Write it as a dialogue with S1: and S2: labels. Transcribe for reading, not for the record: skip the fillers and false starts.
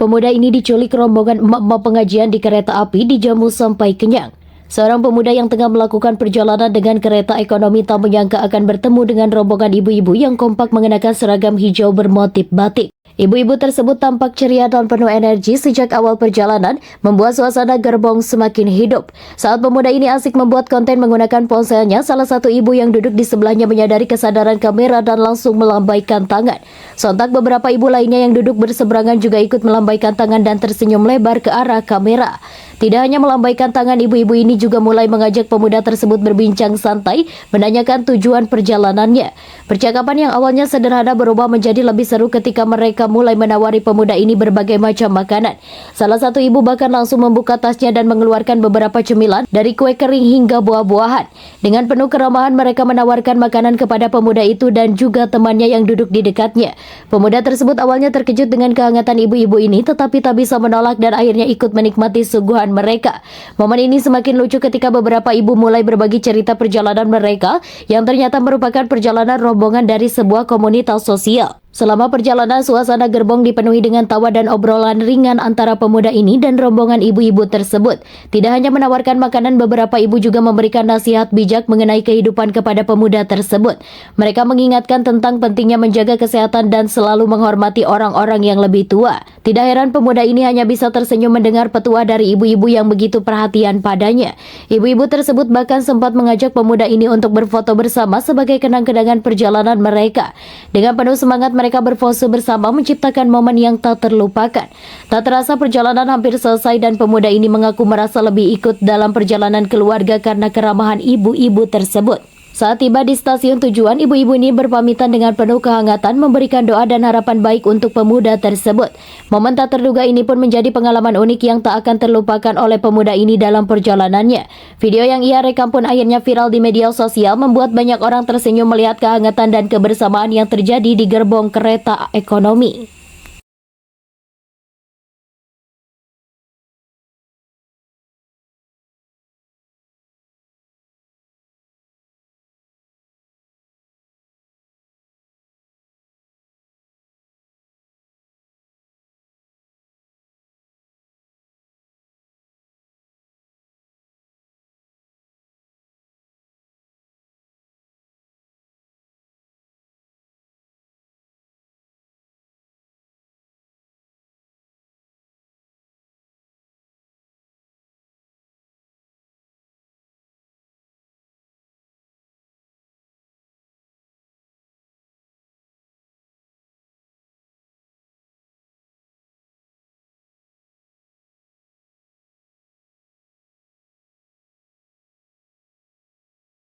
S1: Pemuda ini diculik rombongan emak-emak pengajian di kereta api di Jamu sampai kenyang. Seorang pemuda yang tengah melakukan perjalanan dengan kereta ekonomi tak menyangka akan bertemu dengan rombongan ibu-ibu yang kompak mengenakan seragam hijau bermotif batik. Ibu-ibu tersebut tampak ceria dan penuh energi sejak awal perjalanan, membuat suasana gerbong semakin hidup. Saat pemuda ini asik membuat konten menggunakan ponselnya, salah satu ibu yang duduk di sebelahnya menyadari kesadaran kamera dan langsung melambaikan tangan. Sontak beberapa ibu lainnya yang duduk berseberangan juga ikut melambaikan tangan dan tersenyum lebar ke arah kamera. Tidak hanya melambaikan tangan, ibu-ibu ini juga mulai mengajak pemuda tersebut berbincang santai, menanyakan tujuan perjalanannya. Percakapan yang awalnya sederhana berubah menjadi lebih seru ketika mereka mulai menawari pemuda ini berbagai macam makanan. Salah satu ibu bahkan langsung membuka tasnya dan mengeluarkan beberapa cemilan dari kue kering hingga buah-buahan. Dengan penuh keramahan mereka menawarkan makanan kepada pemuda itu dan juga temannya yang duduk di dekatnya. Pemuda tersebut awalnya terkejut dengan kehangatan ibu-ibu ini, tetapi tak bisa menolak dan akhirnya ikut menikmati suguhan mereka. Momen ini semakin lucu ketika beberapa ibu mulai berbagi cerita perjalanan mereka yang ternyata merupakan perjalanan rombongan dari sebuah komunitas sosial. Selama perjalanan, suasana gerbong dipenuhi dengan tawa dan obrolan ringan antara pemuda ini dan rombongan ibu-ibu tersebut. Tidak hanya menawarkan makanan, beberapa ibu juga memberikan nasihat bijak mengenai kehidupan kepada pemuda tersebut. Mereka mengingatkan tentang pentingnya menjaga kesehatan dan selalu menghormati orang-orang yang lebih tua. Tidak heran pemuda ini hanya bisa tersenyum mendengar petua dari ibu-ibu yang begitu perhatian padanya. Ibu-ibu tersebut bahkan sempat mengajak pemuda ini untuk berfoto bersama sebagai kenang-kenangan perjalanan mereka. Dengan penuh semangat mereka berpose bersama menciptakan momen yang tak terlupakan. Tak terasa perjalanan hampir selesai dan pemuda ini mengaku merasa lebih ikut dalam perjalanan keluarga karena keramahan ibu-ibu tersebut. Saat tiba di stasiun tujuan, ibu-ibu ini berpamitan dengan penuh kehangatan, memberikan doa dan harapan baik untuk pemuda tersebut. Momen tak terduga ini pun menjadi pengalaman unik yang tak akan terlupakan oleh pemuda ini dalam perjalanannya. Video yang ia rekam pun akhirnya viral di media sosial, membuat banyak orang tersenyum melihat kehangatan dan kebersamaan yang terjadi di gerbong kereta ekonomi.